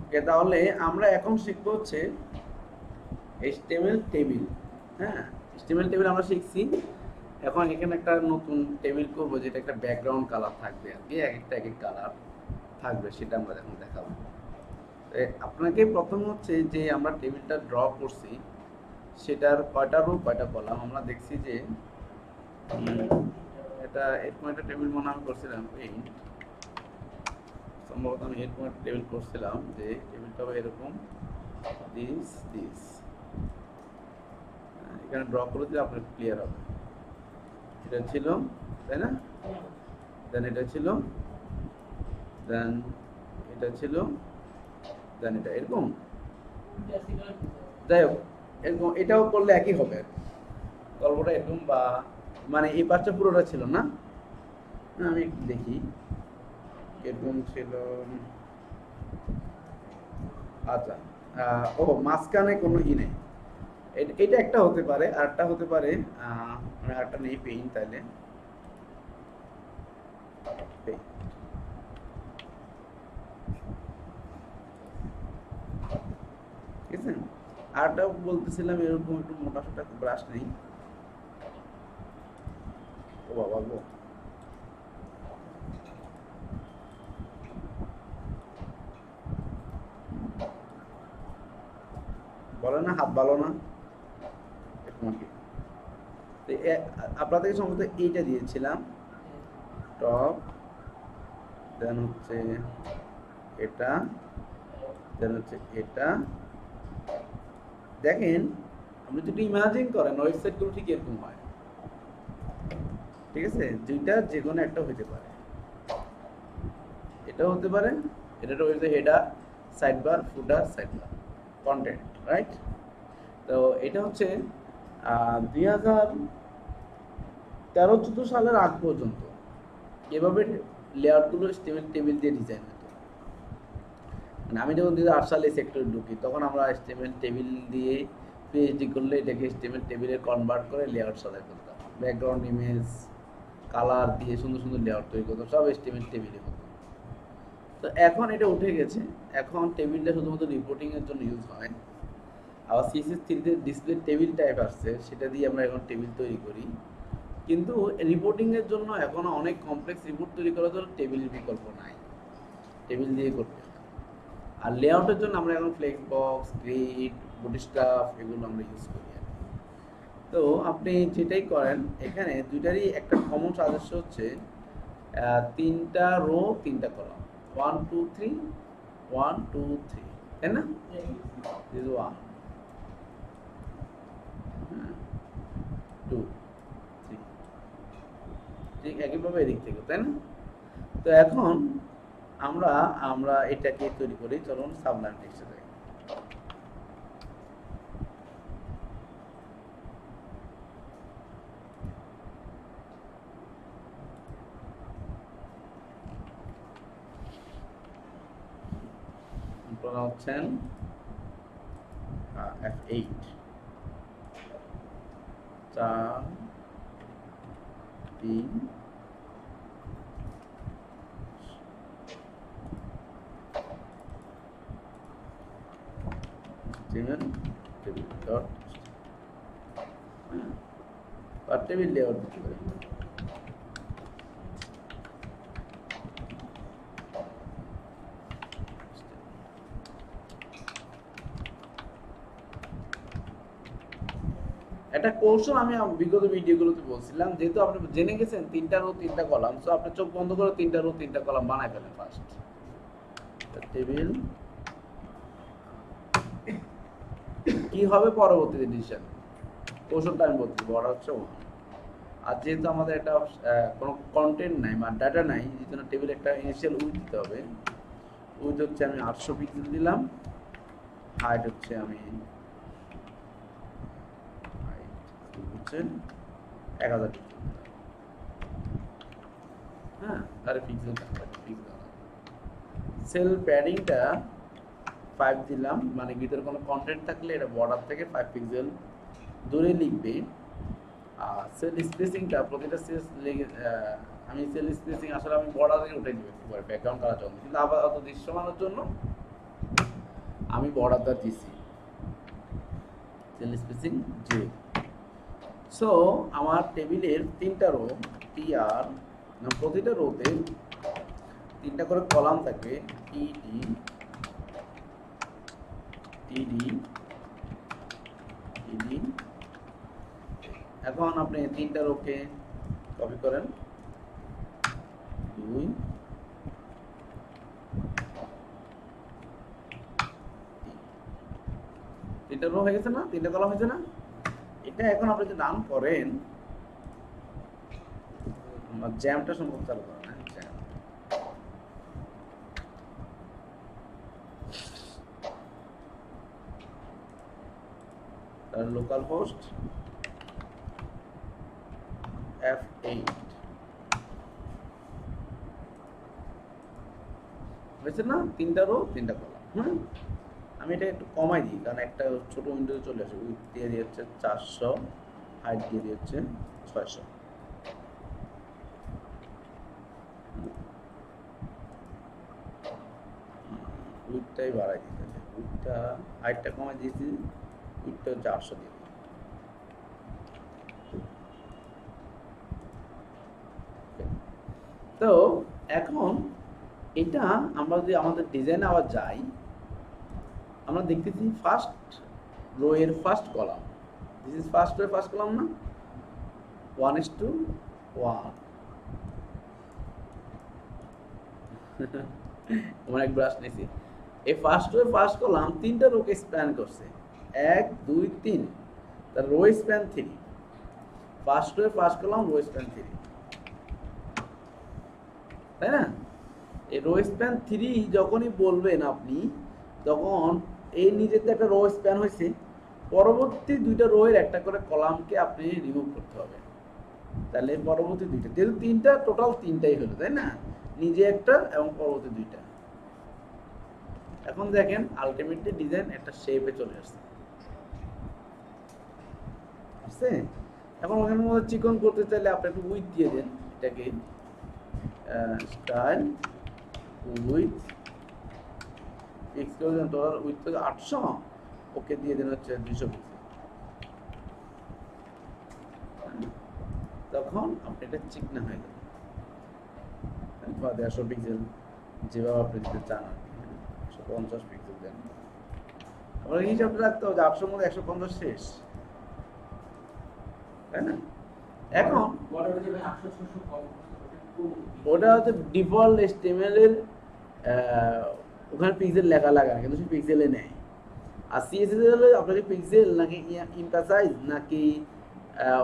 ওকে, তাহলে আমরা এখন শিখবো হচ্ছে HTML টেবিল। হ্যাঁ, HTML টেবিল আমরা শিখছি। এখন এখানে একটা নতুন টেবিল করবো, যেটা একটা ব্যাকগ্রাউন্ড কালার থাকবে আর কি, এক একটা এক এক কালার থাকবে, সেটা আমরা এখন দেখাবো। আপনাকে প্রথম হচ্ছে যে আমরা টেবিলটা ড্র করছি সেটার কয়টা রো কয়টা কলাম আমরা দেখছি যে এটা এরকম একটা টেবিল মনে আমি করছিলাম, সম্ভবত আমি এরকম একটা টেবিল করছিলাম যে টেবিলটা হবে এরকম, দিস দিস। এখানে ড্র করে দিলে আপনার ক্লিয়ার হবে। এটা ছিল, তাই না? দেন এটা ছিল, দেন এটা ছিল, দেন এটা এরকম। যাই হোক, এরকম এটাও করলে একই হবে। গল্পটা এরকম, বা মানে এই পাশটা পুরোটা ছিল না, আমি একটু দেখি এরকম ছিল। আচ্ছা, ও মাঝখানে কোনো নেই, এটা একটা হতে পারে। আরেকটা হতে পারে, আমি আরেকটা নেই পেইন্ট, তাইলে ঠিক আছে। আরেকটা বলতেছিলাম এরকম একটু মোটা সোটা ব্রাশ নেই। ও বাবা গো, বলে না হাত ভালো না, এরকম আর কি। আপনাদেরকে সম্ভবত এইটা দিয়েছিলাম, টপ, দেন হচ্ছে এটা, দেন হচ্ছে এটা। দেখেন, আপনি যদি ইমাজিন করেন ওয়েবসাইটগুলো ঠিক এরকম হয়, ঠিক আছে। দুইটা যে কোনো একটা হতে পারে, এটাও হতে পারে, এটা হচ্ছে হেডার, সাইড বার, ফুটার, সাইড বার, কন্টেন্ট, রাইট। তো এটা হচ্ছে 2013-14 সালের আগ পর্যন্ত এভাবে লেআউটগুলো টেবিল দিয়ে ডিজাইন হতো। মানে আমি যখন 2008 সালে সেক্টরে ঢুকি, তখন আমরা HTML টেবিল দিয়ে পিএইচডি করলে এটাকে HTML টেবিলে কনভার্ট করে লেআউট সাজাই করতাম, ব্যাকগ্রাউন্ড ইমেজ কালার দিয়ে সুন্দর সুন্দর লেআউট তৈরি করতাম, সব HTML টেবিলে হতো। তো এখন এটা উঠে গেছে, এখন টেবিলটা শুধুমাত্র রিপোর্টিংয়ের জন্য ইউজ হয়। আবার CSS3-তে ডিসপ্লে টেবিল টাইপ আসছে, সেটা দিয়ে আমরা এখন টেবিল তৈরি করি। কিন্তু রিপোর্টিংয়ের জন্য এখনও অনেক কমপ্লেক্স রিপোর্ট তৈরি করার জন্য টেবিলের বিকল্প নাই, টেবিল দিয়ে করতে হয়। আর লেআউটের জন্য আমরা এখন ফ্লেক্স বক্স, গ্রিড, বুটস্ট্র্যাপ এগুলো আমরা ইউজ করি। তো আপনি যেটাই করেন, এখানে দুইটারই একটা কমন সাজেশন হচ্ছে 3টা রো 3টা কলাম, 1 2 3 1 2 3, তাই না? দিস 1 2 3, ঠিক একইভাবে এদিক থেকে, তাই না? তো এখন আমরা আমরা এটাকে তৈরি করি, চলুন সাবলাইম টেক্সটে যাই। আপনারা হচ্ছেন F8, 4 3 টেবিল ডট আর টেবিল লেআউট দিতে পারি। একটা কৌশল আমি বিগত ভিডিওগুলোতে বলছিলাম, যেহেতু আপনি জেনে গেছেন 3টা রো 3টা কলাম, সো আপনি চোখ বন্ধ করে 3টা রো 3টা কলাম বানায় ফেলেন ফার্স্ট। টেবিল কি হবে পরবর্তীতে ডিসিশন, কৌশলটা আমি বলছি, বড় হচ্ছে 1। আর যেহেতু আমাদের একটা কোনো কন্টেন্ট নাই বা ডাটা নাই, এই জন্য টেবিল একটা ইনিশিয়াল উইথ দিতে হবে। উইথ হচ্ছে আমি 800 পিক্সেল দিলাম, হাইট হচ্ছে আমি হচ্ছে 1000 পিক্সেল। হ্যাঁ, তাহলে পিক্সেল সেল প্যাডিংটা 5 দিলাম, মানে ভিতরে কোনো কন্টেন্ট থাকলে এটা বর্ডার থেকে 5 পিক্সেল দূরে লিখবে। আর সেল স্পেসিংটা প্রতিটা সেল আমি সেল স্পেসিং আসলে আমি বর্ডারে উঠে নিব একবারে ব্যাকগ্রাউন্ড করার জন্য, কিন্তু আবার অত দৃশ্যমানের জন্য আমি বর্ডারটা দিছি সেল স্পেসিং 0। সো আমার টেবিলের 3টা রো টিআর, প্রতিটা রোতে 3টা করে কলাম থাকবে টিডি টিডি টিডি। এখন আপনি 3টা রোকে কপি করেন, 2 3টা রো হয়ে গেছে না, 3টা কলাম হয়েছে না। এটা এখন আপনি যদি রান করেন, জ্যামটা সম্ভব চালু করেন, জ্যাম তার লোকাল হোস্ট F8 হয়েছে না, 3টা রো 3টা কলাম। আমি এটা একটু কমাই দিই, কারণ একটা ছোট উইন্ডোতে চলে আসে। উইথ দিয়ে দিচ্ছে 400, হাইট দিয়ে দিচ্ছে 600। উইথটাই বাড়াই দিতে হবে, উইথটা হাইটটা কমাই দিয়েছি, উইথটা 400 দিয়ে দিই। তো এখন এটা আমরা যদি আমাদের ডিজাইনে আবার যাই, আমরা দেখতেছি ফার্স্ট রো এর first column, this is first row এর ফার্স্ট কলাম না, 1:1 আমরা এক ব্রাশ নিয়েছি। এই ফার্স্ট রো এর ফার্স্ট কলাম 3টা রোকে স্প্যান করছে, 1 2 3, তার রো স্প্যান 3। ফার্স্ট রো এর ফার্স্ট কলাম রো স্প্যান 3, তাই না। এই রো স্প্যান 3 যখনই বলবেন আপনি, তখন এই নিজেতে একটা রো স্প্যান হয়েছে, পরবর্তী 2টা রো এর একটা করে কলামকে আপনি রিমুভ করতে হবে। তাহলে পরবর্তী 2টা, যেহেতু 3টা টোটাল 3টাই হলো, তাই না, নিজে একটা এবং পরবর্তী 2টা। এখন দেখেন আলটিমেটলি ডিজাইন একটা শেপে চলে আসছে। এখন ওখানের মধ্যে চিকন করতে চাইলে আপনি একটু উইথ দিয়ে দেন, এটাকে স্টাইল উইথ ফিক্স করে দেন, টোটাল উইথ থেকে 800, ওকে দিয়ে দেন হচ্ছে 200 পিক্সেল। তখন আপনি এটা চিকনা হয়ে যাবে, বা 150 পিক্সেল, যেভাবে আপনি দিতে চান, 150 পিক্সেল দেন। আমরা হিসাবটা রাখতে হবে যে 800 মধ্যে 150 শেষ, তাই না। এখন ওটা হচ্ছে ডিফল্ট HTML এর, ওখানে পিক্সেল লেখা লাগা, কিন্তু সে পিক্সেলে নেয়। আর CSS হলে আপনাকে পিক্সেল নাকি ইনটা সাইজ নাকি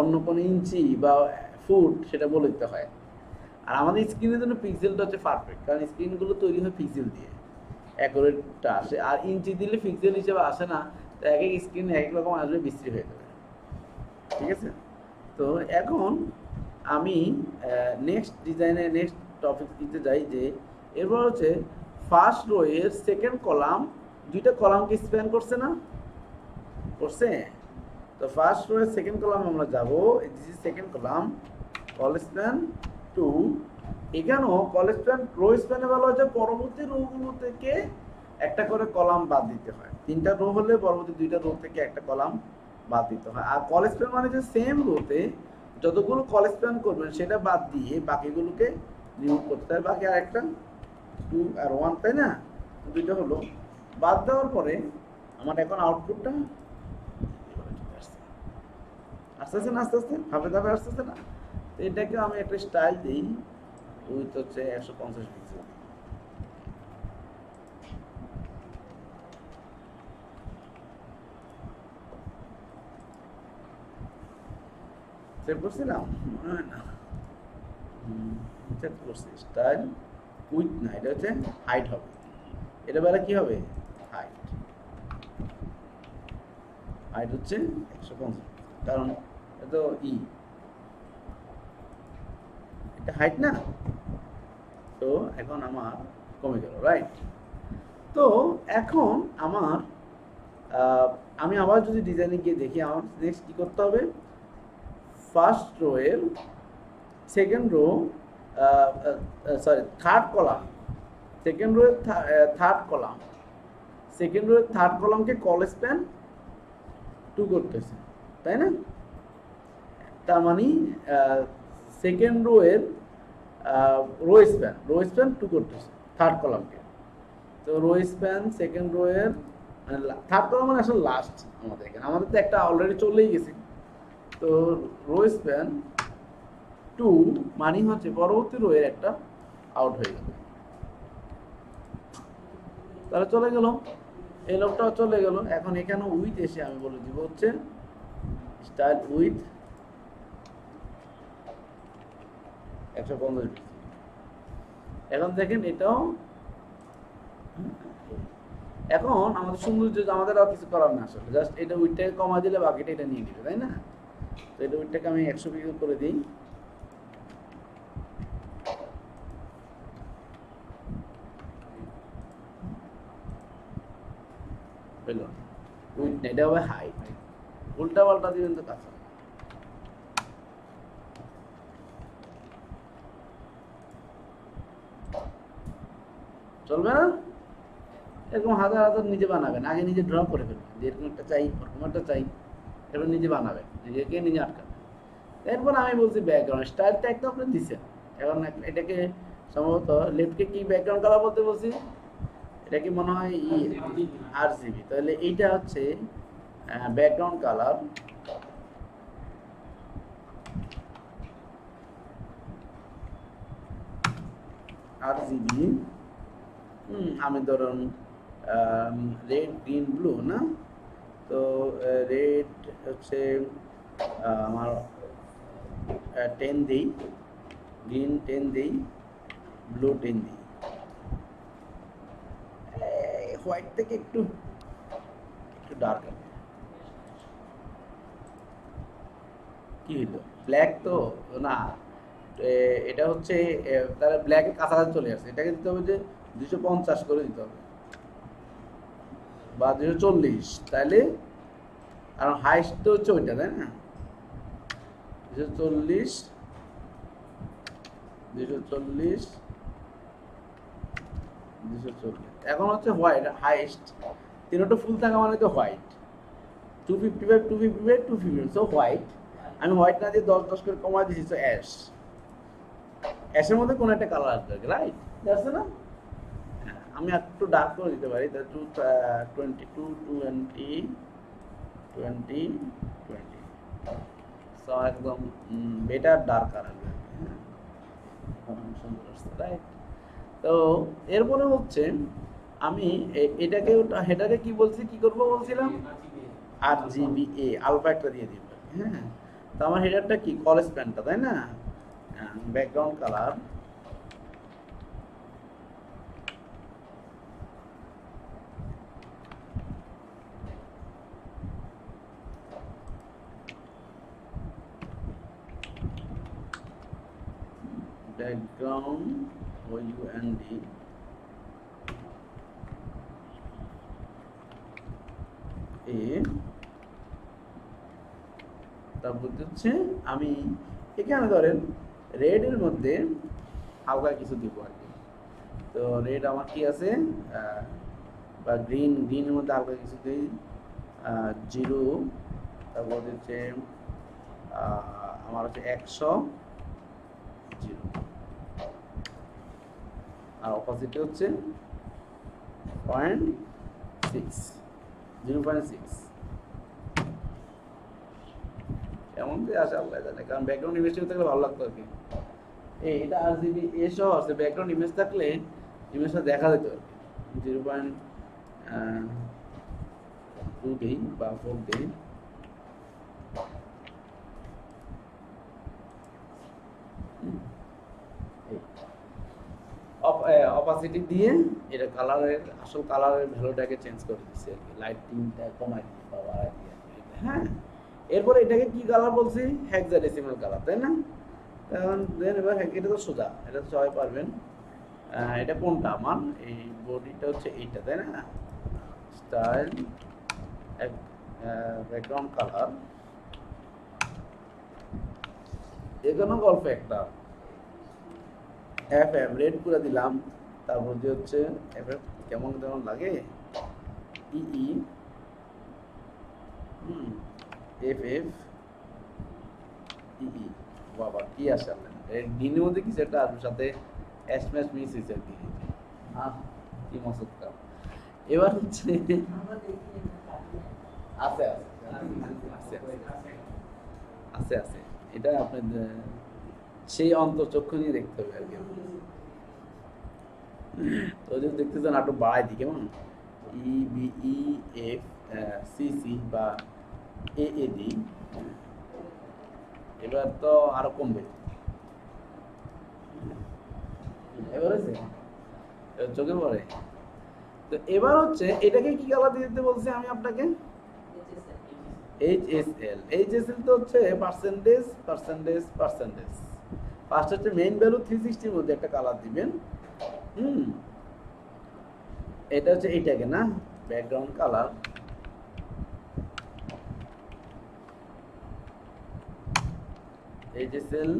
অন্য কোনো ইঞ্চি বা ফুট সেটা বলে দিতে হয়। আর আমাদের স্ক্রিনের জন্য পিক্সেলটা হচ্ছে পারফেক্ট, কারণ স্ক্রিনগুলো তৈরি হয় পিক্সেল দিয়ে, অ্যাকুরেটটা আসে। আর ইঞ্চি দিলে পিক্সেল হিসেবে আসে না, তো এক এক স্ক্রিন এক এক রকম আসবে, বিশ্রী হয়ে যাবে। ঠিক আছে। তো এখন আমি নেক্সট ডিজাইনে নেক্সট টপিক দিতে যাই, যে এরপর হচ্ছে ফার্স্ট রো এর সেকেন্ড কলাম, 2টা কলামকে স্প্যান করছে না, করছে। তো ফার্স্ট রো এর সেকেন্ড কলাম আমরা যাব, this is second column, call span 2। এখানেও কল স্প্যান রো স্প্যানে বলা হচ্ছে পরবর্তী রোগুলো থেকে একটা করে কলাম বাদ দিতে হয়। 3টা রো হলে পরবর্তী 2টা রো থেকে একটা কলাম বাদ দিতে হয়। আর কল স্প্যান মানে যে সেম রোতে যতগুলো কল স্প্যান করবেন সেটা বাদ দিয়ে বাকিগুলোকে রিমুভ করতে হয়। বাকি আর একটা 2 আর 1, তাই না, 2টা হলো। বাদ দেওয়ার পরে আমার এখন আউটপুটটা আসতেছে না, আস্তে আস্তে ধাপে ধাপে আসতেছে না। তো এটাকে আমি একটা স্টাইল দিই, উইথ হচ্ছে 150 পিক্সেল। সেভ করছিলাম মনে হয় না, সেভ করছি। স্টাইল উইথ না, এটা হচ্ছে হাইট হবে, এটা বেলা কি হবে, হাইট। হাইট হচ্ছে 150, কারণ এটা এটা হাইট না। তো এখন আমার কমে গেল, রাইট। তো এখন আমার আমি আবার যদি ডিজাইনে গিয়ে দেখি, আমার নেক্সট কি করতে হবে, ফার্স্ট রো এর second rho, sorry third column, second rho এর থার্ড কলাম, সেকেন্ড রো এর থার্ড কলামকে কল স্প্যান 2 করতেছে, তাই না? তার মানে সেকেন্ড রো এর রো স্প্যান 2 করতেছে থার্ড কলামকে। তো রো স্প্যান সেকেন্ড রো এর মানে থার্ড কলাম মানে আসলে লাস্ট আমাদের এখানে, আমাদের তো একটা অলরেডি চলেই গেছে। তো রো স্প্যান 2 মানে হচ্ছে পরবর্তী রো এর একটা আউট হয়ে গেল, তাহলে চলে গেল, এই লোকটাও চলে গেল। এখন এখানে উইথ এসে আমি বলে দিব হচ্ছে স্টাইল উইথ 150 পিক্সেল। এখন দেখেন এটাও, এখন আমাদের সৌন্দর্য আমাদের আর কিছু করার না, আসলে জাস্ট এটা উইথটাকে কমা দিলে বাকিটা এটা নিয়ে নিবে, তাই না? তো এটা উইথটাকে আমি 100 পিক্সেল করে দিই। হইল উইথ না, এটা হবে হাইট। উল্টা পাল্টা দিবেন তো কাছে চলবে না। এরকম হাজার হাজার নিজে বানাবেন, আগে নিজে ড্র করে ফেলবেন যে এরকম একটা চাই, ওরকম একটা চাই, এরপর নিজে বানাবেন, নিজেকে নিজে আটকাবেন। এরপর আমি বলছি ব্যাকগ্রাউন্ড স্টাইলটা একদম আপনি দিচ্ছেন। এখন এটাকে সম্ভবত লেফটকে কি ব্যাকগ্রাউন্ড কালার বলতে বলছি, এটা কি মনে হয় RGB, তাহলে এইটা হচ্ছে ব্যাকগ্রাউন্ড কালার। RGB আমি ধরুন রেড গ্রিন ব্লু না, তো রেড হচ্ছে আমার 10 দিই, গ্রিন 10 দিই, ব্লু 10 দিই, হোয়াইট থেকে একটু একটু ডার্ক হবে। কি হলো ব্ল্যাক তো না, এটা হচ্ছে তাহলে ব্ল্যাকের কাছাকাছি চলে আসছে, এটাকে দিতে হবে যে 250 করে দিতে হবে বা 240, তাহলে কারণ হাইস্ট তো হচ্ছে ওইটা, তাই না? 240 240 240। এখন হচ্ছে হোয়াইট হাইস্ট, তিনটা ফুল থাকা মানে তো হোয়াইট 255 255 255, সো হোয়াইট। আমি হোয়াইট না দিয়ে 10 10 করে কমা দিয়েছি, তো অ্যাশ, অ্যাশের মধ্যে কোনো একটা কালার আসবে, রাইট? যাচ্ছে না? আমি একটু ডার্ক করে দিতে পারি, 22 20 20 20, সো একদম বেটার ডার্ক কালার সুন্দর আসছে, রাইট? তো এরপরে হচ্ছে আমি এটাকে হেটাকে কি বলছি, কি করব বলছিলাম RGBA আলফা একটা দিয়ে দিব, হ্যাঁ। তো আমার হেডারটা কি কল স্প্যানটা, তাই না? ব্যাকগ্রাউন্ড কালার ব্যাকগ্রাউন্ড OUND এ, তারপর হচ্ছে আমি এখানে ধরেন রেড এর মধ্যে হালকা কিছু দিব আর কি। তো রেড আমার কি আছে, বা গ্রিনের মধ্যে হালকা কিছু দিই 0, তারপর হচ্ছে আমার হচ্ছে 100 0, আর অপোজিটে হচ্ছে 0.6। এমন যে আসে আল্লাহ জানে, কারণ ব্যাকগ্রাউন্ড ইমেজ থাকলে ভালো লাগতো আর কি। এটা RGB এ সহ আছে, ব্যাকগ্রাউন্ড ইমেজ থাকলে ইমেজটা দেখা যেত আর কি। 0.2 দিই বা 4 দিই, অপাসিটি দিয়ে এটা কালারের আসল কালারের ভ্যালুটাকে চেঞ্জ করে দিচ্ছি আর কি, লাইটিংটা কমাই দিয়ে বা বাড়াই দিয়ে, হ্যাঁ। এরপরে এটাকে কি কালার বলছি, হেক্সাডেসিমাল কালার, তাই না? এখন দেন এবার এটা তো সোজা, এটা তো সবাই পারবেন। এটা কোনটা আমার, এই বডিটা হচ্ছে এইটা, তাই না? স্টাইল ব্যাকগ্রাউন্ড কালার, এখানেও গল্প একটা রেড করে দিলাম, তারপর যে হচ্ছে কেমন কেমন লাগে ই এফ এফ ই বাবা কি আসলে ডিনের মধ্যে কিছু একটা আসবে সাথে এস ম্যাচ মিস হয়েছে আর কি কি মসৎকার এবার হচ্ছে আছে আছে আছে আছে এটা আপনি সেই অন্তর্চক্ষু নিয়ে দেখতে হবে আর কি তো যদি দেখতে চান একটু বাড়াই দিই কেমন E B E F C C বা এ এ ডি এবার তো আরো কমবে এবার হচ্ছে চোখে পড়ে তো এবার হচ্ছে এটাকে কি কালার দিতে বলছি আমি আপনাকে এইচএসএল এইচএসএল তো হচ্ছে পার্সেন্টেজ পার্সেন্টেজ পার্সেন্টেজ ফার্স্ট হচ্ছে মেইন ভ্যালু 360 এর মধ্যে একটা কালার দিবেন এটা হচ্ছে এইটাকে না ব্যাকগ্রাউন্ড কালার এইচএসএল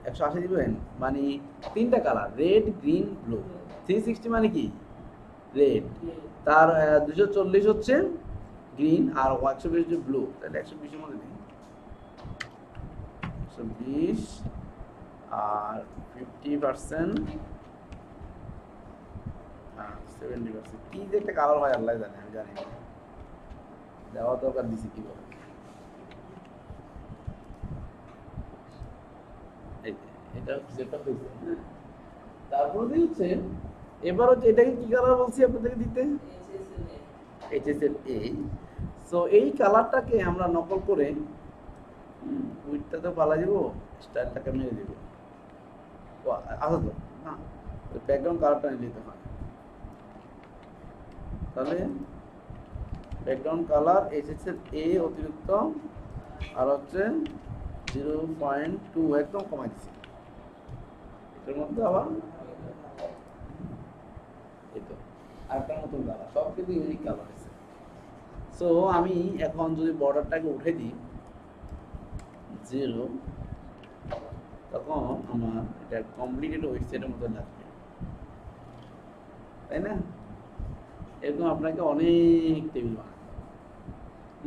180 দিবেন মানে তিনটা কালার রেড গ্রিন ব্লু 360 মানে কি রেড তার 240 হচ্ছে গ্রিন আর 120 হচ্ছে ব্লু তাহলে 120 এর মধ্যে দিন 120 আর 50% 70% কি যে একটা কালার হয় আল্লাহ জানে আমি জানি না দেওয়া দরকার দিছি কিভাবে এটা যেটা হয়েছে তারপর হচ্ছে এবার হচ্ছে এটাকে কি কালার বলছি আপনাদেরকে দিতে এইচএসএল এ সো এই কালারটাকে আমরা নকল করে উইথটা তো পালা যাব স্টাইলটাকে মেরে দিব আচ্ছা তো না ব্যাকগ্রাউন্ড কালারটা নিতে হয় তাহলে ব্যাকগ্রাউন্ড কালার এইচএসএল এ অতিরিক্ত আর হচ্ছে 0.2 একদম কমাই দিচ্ছি এটার মধ্যে আবার এই তো আরেকটা নতুন কালার সব কিন্তু ইউনিক কালার আছে সো আমি এখন যদি বর্ডারটাকে উঠে দিই 0 তখন আমার এটা কমপ্লিটেড ওয়েবসাইটের মতো লাগবে তাই না এরকম আপনাকে অনেক টেবিল বানাতে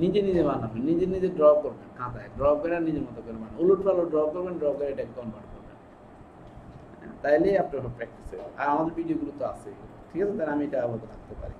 নিজে নিজে বানাবেন নিজে নিজে ড্র করবেন খাতায় ড্র করে নিজের মতো করে বানাবেন উলট পালট ড্র করবেন ড্র করে এটা কনভার্ট করবেন তাইলে আপনার প্র্যাকটিস হবে আর আমাদের ভিডিওগুলো তো আছে ঠিক আছে তাহলে আমি এটা আবার রাখতে পারি